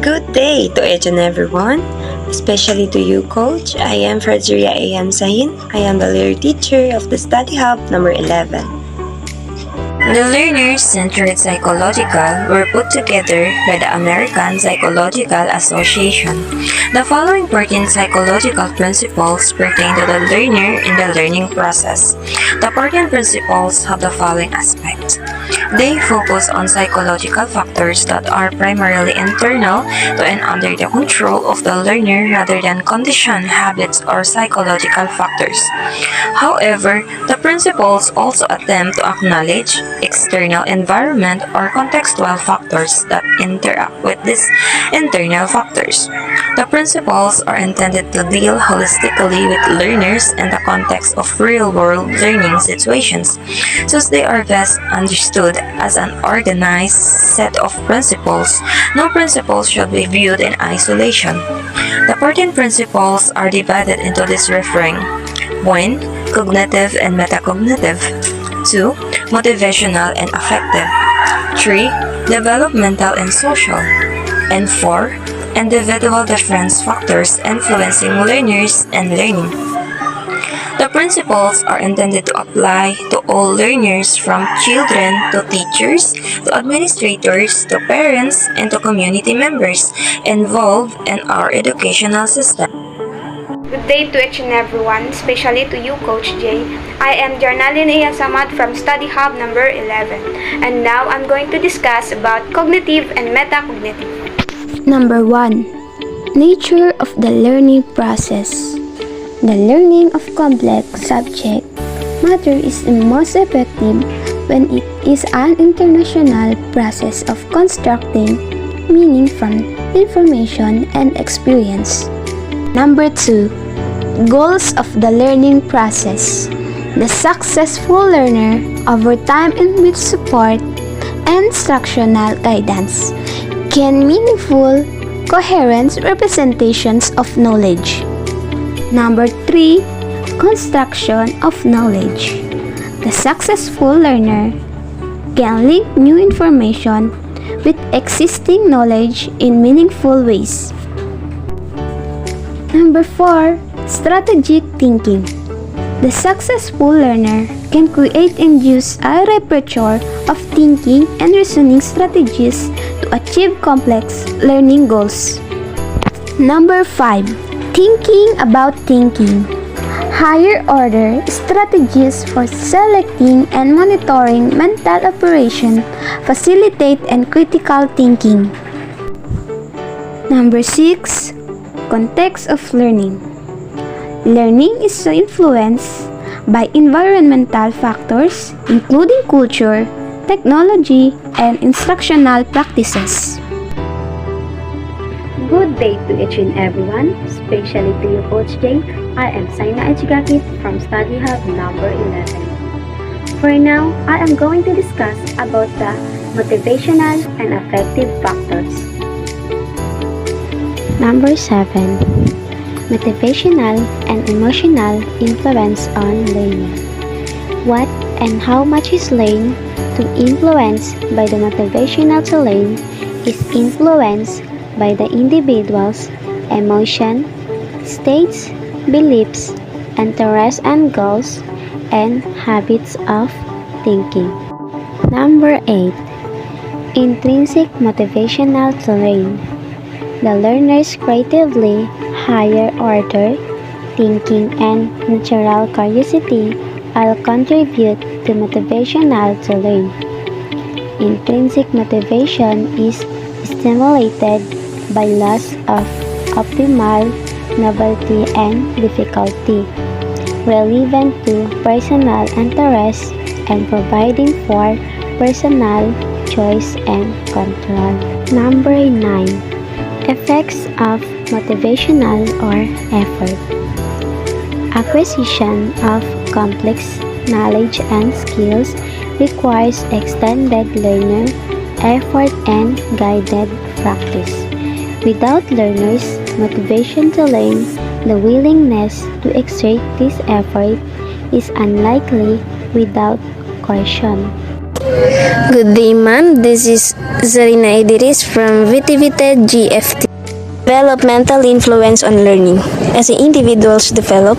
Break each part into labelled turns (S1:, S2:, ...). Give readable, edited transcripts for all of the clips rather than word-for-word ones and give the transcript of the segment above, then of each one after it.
S1: Good day to each and everyone, especially to you, Coach. I am Fredria A.M. Sahin. I am the leader teacher of the Study Hub number 11.
S2: The Learner-Centered Psychological were put together by the American Psychological Association. The following 14 psychological principles pertain to the learner in the learning process. The 14 principles have the following aspects. They focus on psychological factors that are primarily internal to and under the control of the learner rather than conditioned habits or psychological factors. However, the principles also attempt to acknowledge external environment or contextual factors that interact with these internal factors. The principles are intended to deal holistically with learners in the context of real-world learning situations, since they are best understood as an organized set of principles. No principles should be viewed in isolation. The 14 principles are divided into this referring: 1. Cognitive and metacognitive. 2. Motivational and affective. 3. Developmental and social. And 4. Individual difference factors influencing learners and learning. The principles are intended to apply to all learners, from children to teachers to administrators to parents and to community members involved in our educational system.
S3: Good day to each and everyone, especially to you, Coach Jay. I am Jarnalyn Samad from Study Hub number 11, and now I'm going to discuss about cognitive and metacognitive.
S4: Number 1. Nature of the learning process. The learning of complex subject matter is most effective when it is an international process of constructing meaning from information and experience. Number 2. Goals of the learning process. The successful learner, over time and with support and instructional guidance, can meaningful, coherent representations of knowledge. Number 3. Construction of knowledge. The successful learner can link new information with existing knowledge in meaningful ways. Number 4. Strategic thinking. The successful learner can create and use a repertoire of thinking and reasoning strategies to achieve complex learning goals. Number 5. Thinking about thinking. Higher order strategies for selecting and monitoring mental operation facilitate and critical thinking. Number 6. Context of learning. Learning is influenced by environmental factors, including culture, technology, and instructional practices.
S5: Good day to each and everyone, especially to you, Coach Jay. I am Saina Ejigakit from Study Hub number 11. For now, I am going to discuss about the motivational and affective factors.
S4: Number 7. Motivational and emotional influence on learning. What and how much is learned to influence by the motivational to learn is influenced by the individual's emotion, states, beliefs, interests and goals, and habits of thinking. Number 8. Intrinsic motivational to learn. The learner's creatively higher order thinking and natural curiosity all contribute to motivational to learn. Intrinsic motivation is stimulated by loss of optimal novelty and difficulty, relevant to personal interests and providing for personal choice and control. Number 9. Effects of motivational or effort. Acquisition of complex knowledge and skills requires extended learner effort and guided practice. Without learners' motivation to learn, the willingness to exert this effort is unlikely without coercion.
S6: Good day, ma'am. This is Zarina Idris from VTVT GFT. Developmental influence on learning. As individuals develop,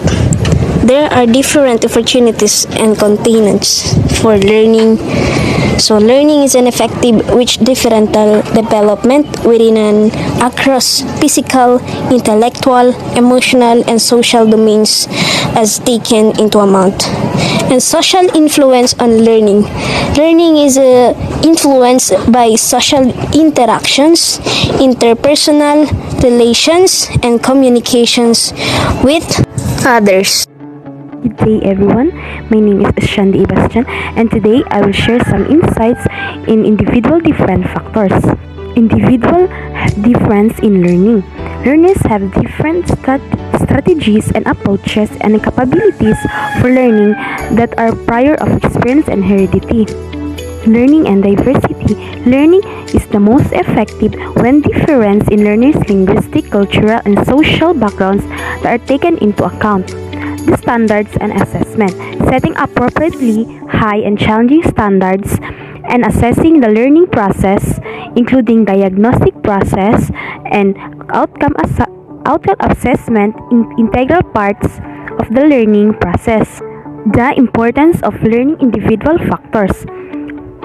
S6: there are different opportunities and containers for learning. So learning is an effective which differential development within and across physical, intellectual, emotional, and social domains as taken into account. And social influence on learning. Learning is influenced by social interactions, interpersonal relations, and communications with others.
S7: Good day everyone, my name is Shandi Bastian and today I will share some insights in individual different factors. Individual difference in learning. Learners have different strategies and approaches and capabilities for learning that are prior of experience and heredity. Learning and diversity. Learning is the most effective when difference in learners' linguistic, cultural, and social backgrounds that are taken into account. The standards and assessment. Setting appropriately high and challenging standards and assessing the learning process, including diagnostic process and outcome assessment in integral parts of the learning process. The importance of learning individual factors.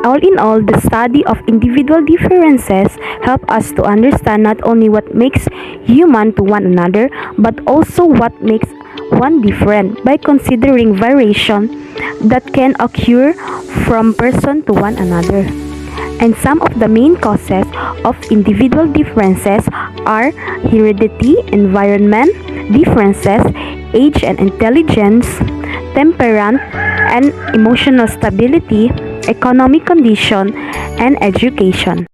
S7: All in all, the study of individual differences help us to understand not only what makes human to one another, but also what makes one different by considering variation that can occur from person to one another. And some of the main causes of individual differences are heredity, environment differences, age and intelligence, temperament and emotional stability, economic condition, and education.